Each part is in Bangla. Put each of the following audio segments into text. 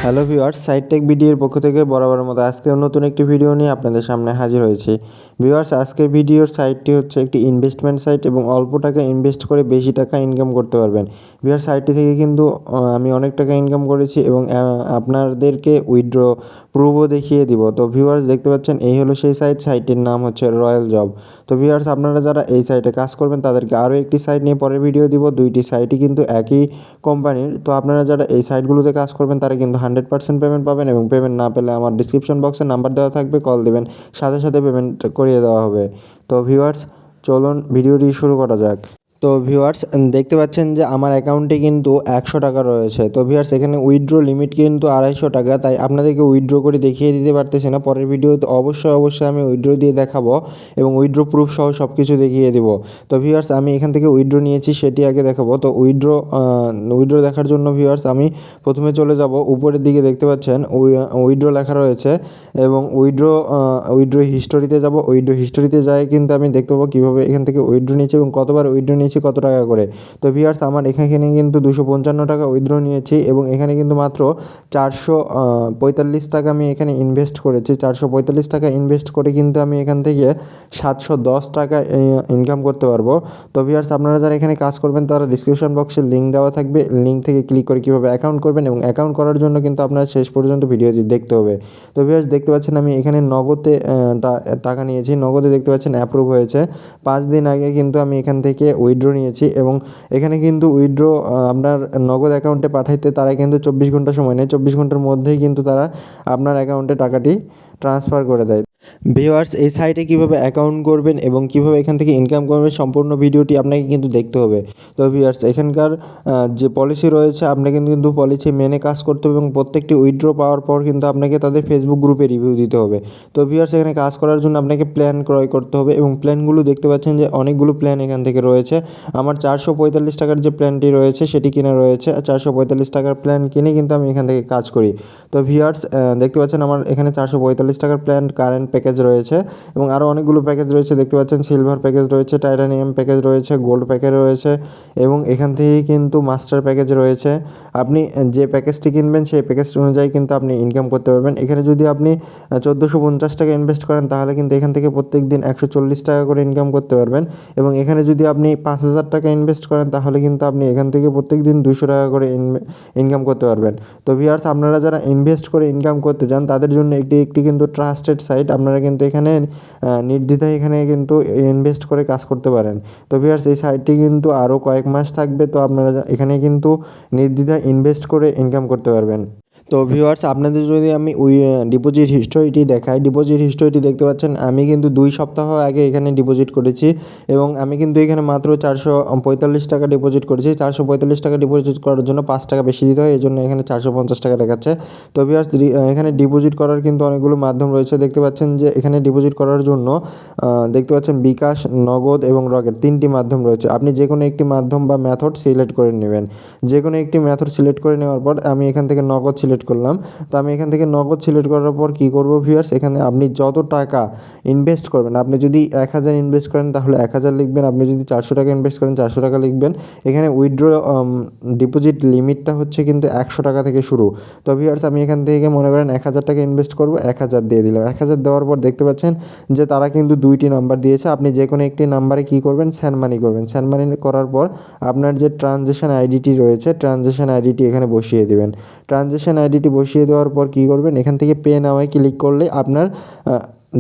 হ্যালো ভিউয়ার্স, সাইড টেক ভিডিওর পক্ষ থেকে বরাবরের মতো আজকে নতুন একটি ভিডিও নিয়ে আপনাদের সামনে হাজির হয়েছি। ভিউয়ার্স, আজকের ভিডিওর সাইটটি হচ্ছে একটি ইনভেস্টমেন্ট সাইট এবং অল্প টাকা ইনভেস্ট করে বেশি টাকা ইনকাম করতে পারবেন। ভিউয়ার্স, সাইটটি থেকে কিন্তু আমি অনেক টাকা ইনকাম করেছি এবং আপনাদেরকে উইথড্র প্রুফও দেখিয়ে দিব। তো ভিউয়ার্স, দেখতে পাচ্ছেন এই হলো সেই সাইটটির নাম হচ্ছে রয়্যাল জব। তো ভিউয়ার্স, আপনারা যারা এই সাইটে কাজ করবেন তাদেরকে আরও একটি সাইট নিয়ে পরের ভিডিও দিব। দুইটি সাইটই কিন্তু একই কোম্পানির। তো আপনারা যারা এই সাইটগুলোতে কাজ করবেন তারা কিন্তু 100% পেমেন্ট পাবেন এবং পেমেন্ট না পেলে আমার ডিসক্রিপশন বক্সে নাম্বার দেওয়া থাকবে, কল দেবেন, সাথে সাথে পেমেন্ট করিয়ে দেওয়া হবে। তো ভিউয়ার্স, চলুন ভিডিওটি শুরু করা যাক। তো ভিউয়ার্স, দেখতে পাচ্ছেন যে আমার অ্যাকাউন্টে কিন্তু 100 টাকা রয়েছে। তো ভিউয়ার্স, এখানে উইথড্র লিমিট কিন্তু 250 টাকা, তাই আপনাদেরকে উইথড্র করে দেখিয়ে দিতে পারতেছি না। পরের ভিডিওতে অবশ্যই আমি উইথড্র দিয়ে দেখাবো এবং উইথড্র প্রুফ সহ সব কিছু দেখিয়ে দেবো। তো ভিউয়ার্স, আমি এখান থেকে উইথড্র নিয়েছি সেটি আগে দেখাবো। তো উইথড্র দেখার জন্য ভিউয়ার্স আমি প্রথমে চলে যাব, উপরের দিকে দেখতে পাচ্ছেন উইথড্র লেখা রয়েছে এবং উইথড্র হিস্টোরিতে যাব। উইথড্র হিস্টোরিতে যাই কিন্তু আমি দেখতে পাবো কীভাবে এখান থেকে উইথড্র নিয়েছি এবং কতবার উইথড্র নিয়েছি, কত টাকা করে। তো ভিউয়ার্স, আমার এখানে কিন্তু 255 টাকা উইথড্র নিয়েছি এবং এখানে কিন্তু মাত্র 445 টাকা আমি এখানে ইনভেস্ট করেছি। 445 টাকা ইনভেস্ট করে কিন্তু আমি এখান থেকে 710 টাকা ইনকাম করতে পারবো। তো ভিউয়ার্স, আপনারা যারা এখানে কাজ করবেন তারা ডিসক্রিপশন বক্সে লিঙ্ক দেওয়া থাকবে, লিঙ্ক থেকে ক্লিক করে কীভাবে অ্যাকাউন্ট করবেন এবং অ্যাকাউন্ট করার জন্য কিন্তু আপনারা শেষ পর্যন্ত ভিডিওটি দেখতে হবে। তো ভিউয়ার্স, দেখতে পাচ্ছেন আমি এখানে নগদে টাকা নিয়েছি। নগদে দেখতে পাচ্ছেন অ্যাপ্রুভ হয়েছে। 5 দিন আগে কিন্তু আমি এখান থেকে উইথড্র নিয়েছি এবং এখানে কিন্তু উইথড্র আপনার নগদ অ্যাকাউন্টে পাঠাইতে তারা কিন্তু 24 ঘন্টা সময় নেয়। 24 ঘন্টার মধ্যেই কিন্তু তারা আপনার অ্যাকাউন্টে টাকাটি ট্রান্সফার করে দেয়। ভিউয়ার্স, এই সাইটে কীভাবে অ্যাকাউন্ট করবেন এবং কীভাবে এখান থেকে ইনকাম করবেন সম্পূর্ণ ভিডিওটি আপনাকে কিন্তু দেখতে হবে। তো ভিউয়ার্স, এখানকার যে পলিসি রয়েছে আপনাকে কিন্তু পলিসি মেনে কাজ করতে হবে এবং প্রত্যেকটি উইথড্র পাওয়ার পর কিন্তু আপনাকে তাদের ফেসবুক গ্রুপে রিভিউ দিতে হবে। তো ভিউয়ার্স, এখানে কাজ করার জন্য আপনাকে প্ল্যান ক্রয় করতে হবে এবং প্ল্যানগুলো দেখতে পাচ্ছেন যে অনেকগুলো প্ল্যান এখান থেকে রয়েছে। আমার 445 টাকার যে প্ল্যানটি রয়েছে সেটি কিনা রয়েছে। 445 টাকার প্ল্যান কিনে কিন্তু আমি এখান থেকে কাজ করি। তো ভিউয়ার্স, দেখতে পাচ্ছেন আমার এখানে 445 টাকার প্ল্যান কারেন্ট প্যাকেজ রয়েছে এবং আরও অনেকগুলো প্যাকেজ রয়েছে। দেখতে পাচ্ছেন সিলভার প্যাকেজ রয়েছে, টাইটানিয়াম প্যাকেজ রয়েছে, গোল্ড প্যাকেজ রয়েছে এবং এখান থেকেই কিন্তু মাস্টার প্যাকেজ রয়েছে। আপনি যে প্যাকেজটি কিনবেন সেই প্যাকেজটি অনুযায়ী কিন্তু আপনি ইনকাম করতে পারবেন। এখানে যদি আপনি 1450 টাকা ইনভেস্ট করেন তাহলে কিন্তু এখান থেকে প্রত্যেক দিন 140 টাকা করে ইনকাম করতে পারবেন এবং এখানে যদি আপনি 5000 টাকা ইনভেস্ট করেন তাহলে কিন্তু আপনি এখান থেকে প্রত্যেক দিন 200 টাকা করে ইনকাম করতে পারবেন। তো ভিউয়ার্স, আপনারা যারা ইনভেস্ট করে ইনকাম করতে চান তাদের জন্য একটি কিন্তু ট্রাস্টেড সাইট। আপনারা কিন্তু এখানে নির্দ্বিধায় এখানে কিন্তু ইনভেস্ট করে কাজ করতে পারেন। তো ভিউয়ার্স, এই সাইটটি কিন্তু আরও কয়েক মাস থাকবে। তো আপনারা এখানে কিন্তু নির্দ্বিধায় ইনভেস্ট করে ইনকাম করতে পারবেন। তো ভিউয়ার্স, আপনাদের যদি আমি ডিপোজিট হিস্টোরিটি দেখাই, ডিপোজিট হিস্টোরিটি দেখতে পাচ্ছেন আমি কিন্তু 2 সপ্তাহ আগে এখানে ডিপোজিট করেছি এবং আমি কিন্তু এখানে মাত্র 445 টাকা ডিপোজিট করেছি। 445 টাকা ডিপোজিট করার জন্য 5 টাকা বেশি দিতে হয়, এই জন্য এখানে 450 টাকা দেখাচ্ছে। তো ভিউয়ার্স, এখানে ডিপোজিট করার কিন্তু অনেকগুলো মাধ্যম রয়েছে। দেখতে পাচ্ছেন যে এখানে ডিপোজিট করার জন্য দেখতে পাচ্ছেন bKash, নগদ এবং রকেট 3টি মাধ্যম রয়েছে। আপনি যে কোনো একটি মাধ্যম বা মেথড সিলেক্ট করে নেবেন। যে কোনো একটি মেথড সিলেক্ট করে নেওয়ার পর আমি এখান থেকে নগদ সিলেক্ট করলাম। তো আমি এখান থেকে নগদ সিলেক্ট করার পর কী করব ভিউয়ার্স, এখানে আপনি যত টাকা ইনভেস্ট করবেন, আপনি যদি 1000 ইনভেস্ট করেন তাহলে 1000 লিখবেন, আপনি যদি 400 টাকা ইনভেস্ট করেন 400 টাকা লিখবেন। এখানে উইথড্র ডিপোজিট লিমিটটা হচ্ছে কিন্তু 100 টাকা থেকে শুরু। তো ভিউয়ার্স, আমি এখান থেকে মনে করেন 1000 টাকা ইনভেস্ট করব, 1000 দিয়ে দিলাম। 1000 দেওয়ার পর দেখতে পাচ্ছেন যে তারা কিন্তু 2টি নাম্বার দিয়েছে। আপনি যে কোনো একটি নাম্বারে কী করবেন, সেন্ড মানি করবেন। সেন্ড মানি করার পর আপনার যে ট্রানজ্যাকশন আইডিটি রয়েছে, ট্রানজ্যাকশন আইডিটি এখানে বসিয়ে দেবেন। ট্রানজ্যাকশন আইডিটি বসিয়ে দেওয়ার পর কী করবেন, এখান থেকে পে নাওয়ে ক্লিক করলে আপনার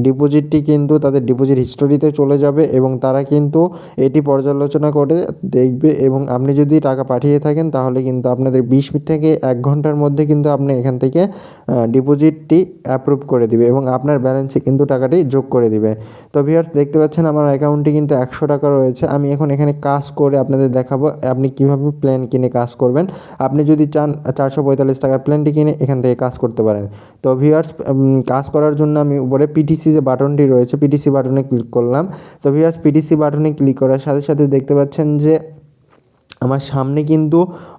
ডিপোজিটটি কিন্তু তাদের ডিপোজিট হিস্টোরিতে চলে যাবে এবং তারা কিন্তু এটি পর্যালোচনা করে দেখবে এবং আপনি যদি টাকা পাঠিয়ে থাকেন তাহলে কিন্তু আপনাদের 20 মিনিট থেকে 1 ঘন্টার মধ্যে কিন্তু আপনি এখান থেকে ডিপোজিটটি অ্যাপ্রুভ করে দিবে এবং আপনার ব্যালেন্সে কিন্তু টাকাটি যোগ করে দিবে। তো ভিউয়ার্স, দেখতে পাচ্ছেন আমার অ্যাকাউন্টে কিন্তু 100 টাকা রয়েছে। আমি এখন এখানে কাজ করে আপনাদের দেখাবো আপনি কীভাবে প্ল্যান কিনে কাজ করবেন। আপনি যদি চান 445 টাকার প্ল্যানটি কিনে এখান থেকে কাজ করতে পারেন। তো ভিউয়ার্স, কাজ করার জন্য আমি উপরে পিটিসি যে বাটনটি রয়েছে পিটিসি বাটনে ক্লিক করলাম। তো ভিউয়ার্স, পিটিসি বাটনে ক্লিক করার সাথে সাথে দেখতে পাচ্ছেন যে আমার সামনে কিন্তু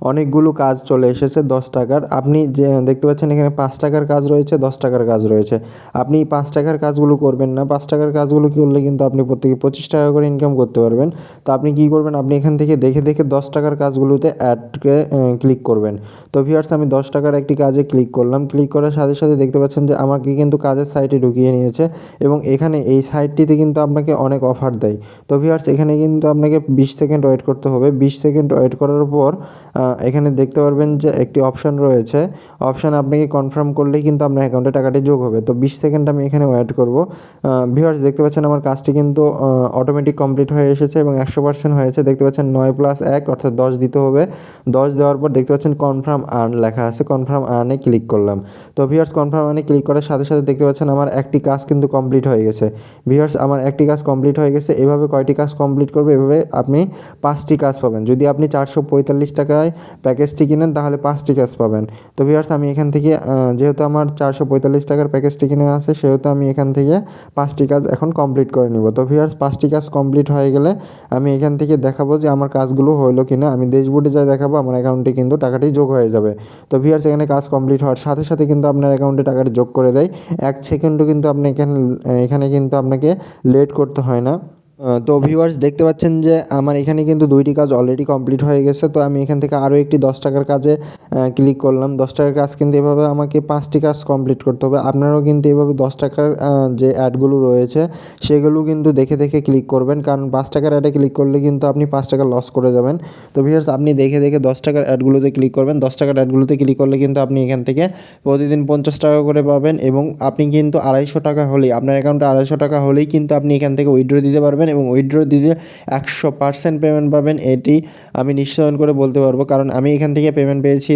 অনেকগুলো কাজ চলে এসেছে 10 টাকার। আপনি যে দেখতে পাচ্ছেন এখানে 5 টাকার কাজ রয়েছে, 10 টাকার কাজ রয়েছে। আপনি 5 টাকার কাজগুলো করবেন না। 5 টাকার কাজগুলো করলে কিন্তু আপনি প্রত্যেকে 25 টাকা করে ইনকাম করতে পারবেন। তো আপনি কী করবেন, আপনি এখান থেকে দেখে দেখে 10 টাকার কাজগুলোতে অ্যাডকে ক্লিক করবেন। তো ভিউয়ার্স আমি 10 টাকার একটি কাজে ক্লিক করলাম। ক্লিক করার সাথে সাথে দেখতে পাচ্ছেন যে আমাকে কিন্তু কাজের সাইটে ঢুকিয়ে নিয়েছে এবং এখানে এই সাইটটিতে কিন্তু আপনাকে অনেক অফার দেয়। তো ভিউয়ার্স এখানে কিন্তু আপনাকে 20 সেকেন্ড ওয়েট করতে হবে। 20 সেকেন্ড ওয়েট করার পর এখানে দেখতে পারবেন যে একটি অপশান রয়েছে। অপশান আপনাকে কনফার্ম করলেই কিন্তু আপনার অ্যাকাউন্টে টাকাটি যোগ হবে। তো 20 সেকেন্ড আমি এখানে ওয়েট করব। ভিউয়ার্স দেখতে পাচ্ছেন আমার কাজটি কিন্তু অটোমেটিক কমপ্লিট হয়ে এসেছে এবং 100% হয়েছে। দেখতে পাচ্ছেন 9 + 1 অর্থাৎ 10 দিতে হবে। 10 দেওয়ার পর দেখতে পাচ্ছেন কনফার্ম আর্ন লেখা আছে। কনফার্ম আর্নে ক্লিক করলাম। তো ভিউয়ার্স কনফার্ম আর্নে ক্লিক করার সাথে সাথে দেখতে পাচ্ছেন আমার একটি কাজ কিন্তু কমপ্লিট হয়ে গেছে। ভিউয়ার্স আমার একটি কাজ কমপ্লিট হয়ে গেছে। এভাবে কয়টি কাজ কমপ্লিট করবে, এভাবে আপনি 5টি কাজ পাবেন। যদি আপনি 445 টাকায় প্যাকেজটি কিনেন তাহলে 5টি কাজ পাবেন। তো ভিউয়ার্স আমি এখান থেকে যেহেতু আমার 445 টাকার প্যাকেজটি কিনে আছে সেহেতু আমি এখান থেকে 5টি কাজ এখন কমপ্লিট করে নিব। তো ভিউয়ার্স 5টি কাজ কমপ্লিট হয়ে গেলে আমি এখান থেকে দেখাবো যে আমার কাজগুলো হলো কিনা। আমি ড্যাশবোর্ডে যাই দেখাবো, আমার অ্যাকাউন্টে কিন্তু টাকাটি যোগ হয়ে যাবে। তো ভিউয়ার্স এখানে কাজ কমপ্লিট হওয়ার সাথে সাথে কিন্তু আপনার অ্যাকাউন্টে টাকাটি যোগ করে দেয়। 1 সেকেন্ডও কিন্তু আপনি এখানে কিন্তু আপনাকে লেট করতে হয় না। তো ভিউয়ার্স দেখতে পাচ্ছেন যে আমার এখানে কিন্তু 2টি কাজ অলরেডি কমপ্লিট হয়ে গেছে। তো আমি এখান থেকে আরও একটি 10 টাকার কাজে ক্লিক করলাম। 10 টাকার কাজ কিন্তু এভাবে আমাকে 5টি কাজ কমপ্লিট করতে হবে। আপনারাও কিন্তু এভাবে 10 টাকার যে অ্যাডগুলো রয়েছে সেগুলো কিন্তু দেখে দেখে ক্লিক করবেন, কারণ 5 টাকার অ্যাডে ক্লিক করলে কিন্তু আপনি 5 টাকা লস করে যাবেন। তো ভিউয়ার্স আপনি দেখে দেখে 10 টাকার অ্যাডগুলোতে ক্লিক করবেন। 10 টাকার অ্যাডগুলোতে ক্লিক করলে কিন্তু আপনি এখান থেকে প্রতিদিন 50 টাকা করে পাবেন এবং আপনি কিন্তু 250 টাকা হলেই আপনার অ্যাকাউন্টে 250 টাকা হলেই কিন্তু আপনি এখান থেকে উইথড্র দিতে পারবেন এবং উইথড্র দিতে 100% পেমেন্ট পাবেন। এটি আমি নিশ্চয়ন করে বলতে পারবো, কারণ আমি এখান থেকে পেমেন্ট পেয়েছি।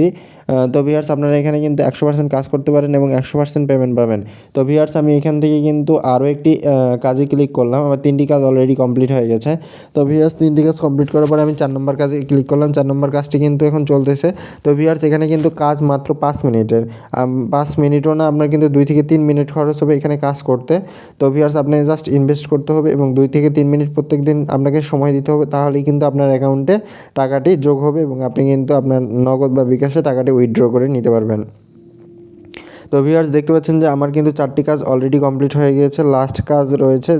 তো ভিউয়ার্স আপনারা এখানে কিন্তু 100% কাজ করতে পারেন এবং 100% পেমেন্ট পাবেন। তো ভিউয়ার্স আমি এখান থেকে কিন্তু আরও একটি কাজে ক্লিক করলাম। আমার 3টি কাজ অলরেডি কমপ্লিট হয়ে গেছে। তো ভিউয়ার্স 3টি কাজ কমপ্লিট করার পরে আমি 4 নম্বর কাজে ক্লিক করলাম। 4 নম্বর কাজটি কিন্তু এখন চলতেছে। তো ভিউয়ার্স এখানে কিন্তু কাজ মাত্র 5 মিনিটের। 5 মিনিটও না, আপনার কিন্তু 2 থেকে 3 মিনিট খরচ হবে এখানে কাজ করতে। তো ভিউয়ার্স আপনাকে জাস্ট ইনভেস্ট করতে হবে এবং 2 থেকে 3 মিনিট প্রত্যেকদিন আপনাকে সময় দিতে হবে, তাহলেই কিন্তু আপনার অ্যাকাউন্টে টাকাটি যোগ হবে এবং আপনি কিন্তু আপনার নগদ বা বিকাশে টাকাটি উইথড্র করে নিতে পারবেন। তো ভিউয়ার্স দেখতে পাচ্ছেন যে আমার কিন্তু 4টি কাজ অলরেডি কমপ্লিট হয়ে গিয়েছে। লাস্ট কাজ রয়েছে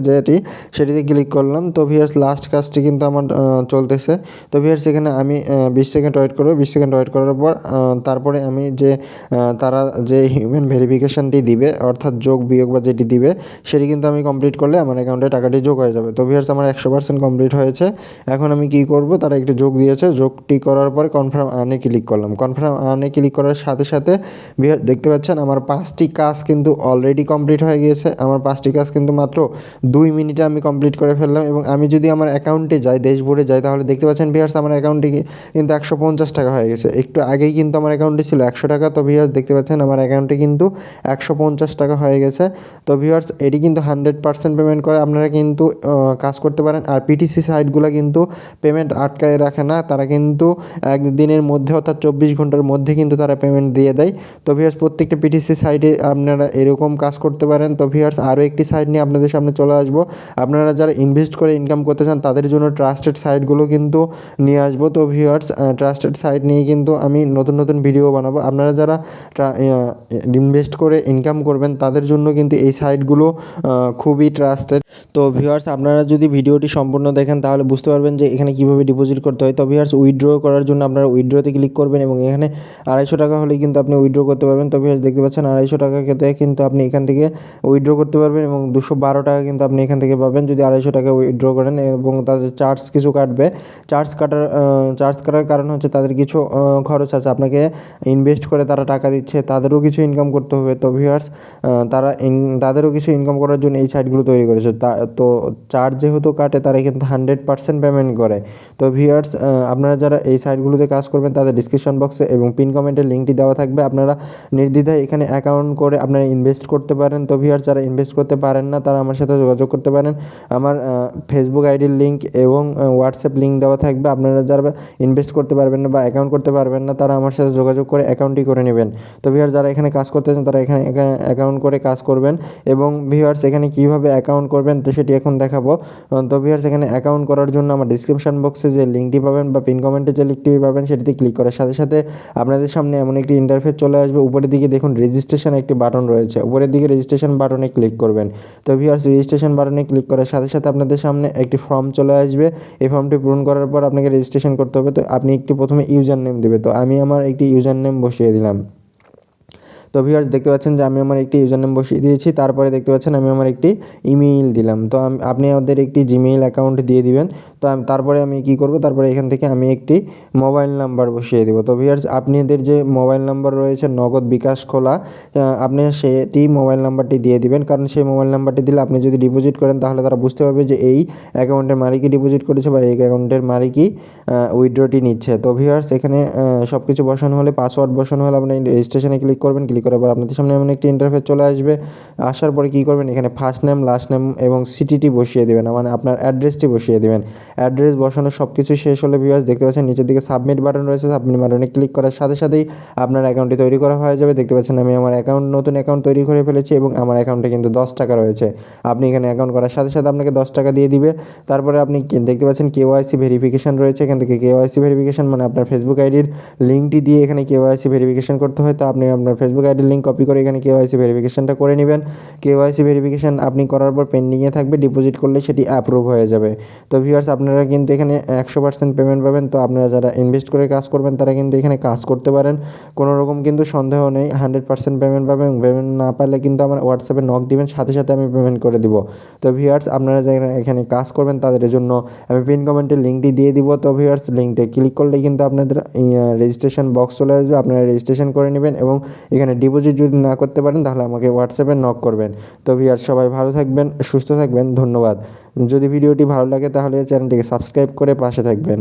সেটিতে ক্লিক করলাম। তো ভিউয়ার্স লাস্ট কাজটি কিন্তু আমার চলতেছে। তো ভিউয়ার্স এখানে আমি 20 সেকেন্ড ওয়েট করব। 20 সেকেন্ড ওয়েট করার পর তারপরে আমি তারা যে হিউম্যান ভেরিফিকেশানটি দিবে, অর্থাৎ যোগ বিয়োগ বা যেটি দিবে সেটি কিন্তু আমি কমপ্লিট করলে আমার অ্যাকাউন্টে টাকাটি যোগ হয়ে যাবে। তো ভিউয়ার্স আমার 100% কমপ্লিট হয়েছে। এখন আমি কী করব, তারা একটি যোগ দিয়েছে, যোগটি করার পরে কনফার্ম আর্নে ক্লিক করলাম। কনফার্ম আর্নে ক্লিক করার সাথে সাথে ভিউয়ার্স দেখতে পাচ্ছেন আমার 5টি কাজ কিন্তু অলরেডি কমপ্লিট হয়ে গিয়েছে। আমার 5টি কাজ কিন্তু মাত্র 2 মিনিটে আমি কমপ্লিট করে ফেললাম এবং আমি যদি আমার অ্যাকাউন্টে যাই, ড্যাশবোর্ডে যাই, তাহলে দেখতে পাচ্ছেন ভিউয়ার্স আমার অ্যাকাউন্টে কিন্তু 150 টাকা হয়ে গেছে। একটু আগেই কিন্তু আমার অ্যাকাউন্টে ছিল 100 টাকা। তো ভিউয়ার্স দেখতে পাচ্ছেন আমার অ্যাকাউন্টে কিন্তু 150 টাকা হয়ে গেছে। তো ভিউয়ার্স এটি কিন্তু 100% পেমেন্ট করে। আপনারা কিন্তু কাজ করতে পারেন। আর পিটিসি সাইটগুলো কিন্তু পেমেন্ট আটকায় রাখে না, তারা কিন্তু একদিনের মধ্যে অর্থাৎ 24 ঘন্টার মধ্যে কিন্তু তারা পেমেন্ট দিয়ে দেয়। তো ভিউয়ার্স প্রত্যেকটা পিটিসি সাইটে আপনারা এরকম কাজ করতে পারেন। তো ভিউয়ার্স আরও একটি সাইট নিয়ে আপনাদের সামনে চলে আসবো। আপনারা যারা ইনভেস্ট করে ইনকাম করতে চান তাদের জন্য ট্রাস্টেড সাইটগুলো কিন্তু নিয়ে আসবো। তো ভিউয়ার্স ট্রাস্টেড সাইট নিয়ে কিন্তু আমি নতুন নতুন ভিডিও বানাবো। আপনারা যারা ইনভেস্ট করে ইনকাম করবেন তাদের জন্য কিন্তু এই সাইটগুলো খুবই ট্রাস্টেড। তো ভিউয়ার্স আপনারা যদি ভিডিওটি সম্পূর্ণ দেখেন তাহলে বুঝতে পারবেন যে এখানে কীভাবে ডিপোজিট করতে হয়। তো ভিউয়ার্স উইথড্র করার জন্য আপনারা উইথড্রতে ক্লিক করবেন এবং এখানে 250 টাকা হলেই কিন্তু আপনি উইথড্র করতে পারবেন। তো ভিউয়ার্স দেখতে পাচ্ছেন 250 টাকা খেতে কিন্তু আপনি এখান থেকে উইথড্র করতে পারবেন এবং 212 টাকা কিন্তু আপনি এখান থেকে পাবেন যদি 250 টাকা উইথড্র করেন। এবং তাদের চার্জ কিছু কাটবে। চার্জ কাটার কারণ হচ্ছে তাদের কিছু খরচ আছে, আপনাকে ইনভেস্ট করে তারা টাকা দিচ্ছে, তাদেরও কিছু ইনকাম করতে হবে। তো ভিউয়ার্স তাদেরও কিছু ইনকাম করার জন্য এই সাইটগুলো তৈরি করেছে। তো চার্জ যেহেতু কাটে তারা কিন্তু 100% পেমেন্ট করে। তো ভিউয়ার্স আপনারা যারা এই সাইটগুলোতে কাজ করবেন তাদের ডিসক্রিপশন বক্সে এবং পিন কমেন্টের লিঙ্কটি দেওয়া থাকবে। আপনারা নির্দ্বিধায় এখানে এখানে অ্যাকাউন্ট করে আপনারা ইনভেস্ট করতে পারেন। তো ভিউয়ার্স যারা ইনভেস্ট করতে পারেন না তারা আমার সাথে যোগাযোগ করতে পারেন। আমার ফেসবুক আইডির লিঙ্ক এবং হোয়াটসঅ্যাপ লিঙ্ক দেওয়া থাকবে। আপনারা যারা ইনভেস্ট করতে পারবেন না বা অ্যাকাউন্ট করতে পারবেন না তারা আমার সাথে যোগাযোগ করে অ্যাকাউন্টটি করে নেবেন। তো ভিউয়ার্স যারা এখানে কাজ করতে চান তারা এখানে অ্যাকাউন্ট করে কাজ করবেন। এবং ভিউয়ার্স এখানে কীভাবে অ্যাকাউন্ট করবেন তো সেটি এখন দেখাবো। তো ভিউয়ার্স এখানে অ্যাকাউন্ট করার জন্য আমার ডিসক্রিপশন বক্সে যে লিঙ্কটি পাবেন বা পিন কমেন্টে যে লিঙ্কটি পাবেন সেটিতে ক্লিক করার সাথে সাথে আপনাদের সামনে এমন একটি ইন্টারফেস চলে আসবে। উপরের দিকে দেখুন রেজিস্ট্রেশন একটি বাটন রয়েছে, উপরের দিকে রেজিস্ট্রেশন বাটনে ক্লিক করবেন। তো ভিউয়ার্স রেজিস্ট্রেশন বাটনে ক্লিক করার সাথে সাথে আপনাদের সামনে একটি ফর্ম চলে আসবে। এই ফর্মটি পূরণ করার পর আপনাকে রেজিস্ট্রেশন করতে হবে। তো আপনি একটি প্রথমে ইউজার নেম দেবে। তো আমি আমার একটি ইউজার নেম বসিয়ে দিলাম। তো ভিউয়ার্স দেখতে পাচ্ছেন যে আমি আমার একটি ইউজার নেম বসিয়ে দিয়েছি। তারপরে দেখতে পাচ্ছেন আমি আমার একটি ইমেইল দিলাম। তো আপনি আমাদের একটি জিমেইল অ্যাকাউন্ট দিয়ে দিবেন। তো তারপরে আমি কী করব, তারপরে এখান থেকে আমি একটি মোবাইল নাম্বার বসিয়ে দেবো। তো ভিউয়ার্স আপনাদের যে মোবাইল নাম্বার রয়েছে নগদ বিকাশ খোলা, আপনি সেটি মোবাইল নাম্বারটি দিয়ে দিবেন। কারণ সেই মোবাইল নাম্বারটি দিলে আপনি যদি ডিপোজিট করেন তাহলে তারা বুঝতে পারবে যে এই অ্যাকাউন্টের মালিকই ডিপোজিট করেছে বা এই অ্যাকাউন্টের মালিকই উইথড্রটি নিচ্ছে। তো ভিউয়ার্স এখানে সব কিছু বসানো হলে, পাসওয়ার্ড বসানো হলে আপনি রেজিস্ট্রেশনে ক্লিক করবেন। ক্লিক করার পর আপনাদের সামনে এমন একটি ইন্টারফেস চলে আসবে। আসার পরে কী করবেন, এখানে ফার্স্ট নেম, লাস্ট নেম এবং সিটিটি বসিয়ে দেবেন, মানে আপনার অ্যাড্রেসটি বসিয়ে দেবেন। অ্যাড্রেস বসানো সব কিছু শেষ হলে ভিউয়ার্স দেখতে পাচ্ছেন নিচের দিকে সাবমিট বাটন রয়েছে। সাবমিট বাটনে ক্লিক করার সাথে সাথেই আপনার অ্যাকাউন্টটি তৈরি করা হয়ে যাবে। দেখতে পাচ্ছেন আমি আমার নতুন অ্যাকাউন্ট তৈরি করে ফেলেছি এবং আমার অ্যাকাউন্টে কিন্তু 10 টাকা রয়েছে। আপনি এখানে অ্যাকাউন্ট করার সাথে সাথে আপনাকে 10 টাকা দিয়ে দিবে। তারপরে আপনি দেখতে পাচ্ছেন কেওয়াইসি ভেরিফিকেশন রয়েছে। এখান থেকে কেওয়াইসি ভেরিফিকেশন মানে আপনার ফেসবুক আইডির লিঙ্কটি দিয়ে এখানে কেওয়াইসি ভেরিফিকেশন করতে হয়। তো আপনি আপনার ফেসবুক আইডির লিঙ্ক কপি করে এখানে কেওয়াইসি ভেরিফিকেশনটা করে নেবেন। কেওয়াইসি ভেরিফিকেশন আপনি করার পর পেন্ডিংয়ে থাকবে, ডিপোজিট করলে সেটি অ্যাপ্রুভ হয়ে যাবে। তো ভিউয়ার্স আপনারা কিন্তু এখানে 100% পেমেন্ট পাবেন। তো আপনারা যারা ইনভেস্ট করে কাজ করবেন তারা কিন্তু এখানে কাজ করতে পারেন, কোনো রকম কিন্তু সন্দেহ নেই। 100% পেমেন্ট পাবেন। পেমেন্ট না পারলে কিন্তু আমার হোয়াটসঅ্যাপে নক দিবেন, সাথে সাথে আমি পেমেন্ট করে দিব। তো ভিউয়ার্স আপনারা যারা এখানে কাজ করবেন তাদের জন্য আমি পিন কমেন্টের লিঙ্কটি দিয়ে দিব। তো ভিউয়ার্স লিঙ্কটি ক্লিক করলে কিন্তু আপনাদের রেজিস্ট্রেশন বক্স চলে আসবে। আপনারা রেজিস্ট্রেশন করে নেবেন এবং এখানে ডিপোজিট যদি না করতে পারেন তাহলে আমাকে হোয়াটসঅ্যাপে নক করবেন। তো ভিউয়ার্স সবাই ভালো থাকবেন, সুস্থ থাকবেন, ধন্যবাদ। যদি ভিডিওটি ভালো লাগে তাহলে চ্যানেলটিকে সাবস্ক্রাইব করে পাশে থাকবেন।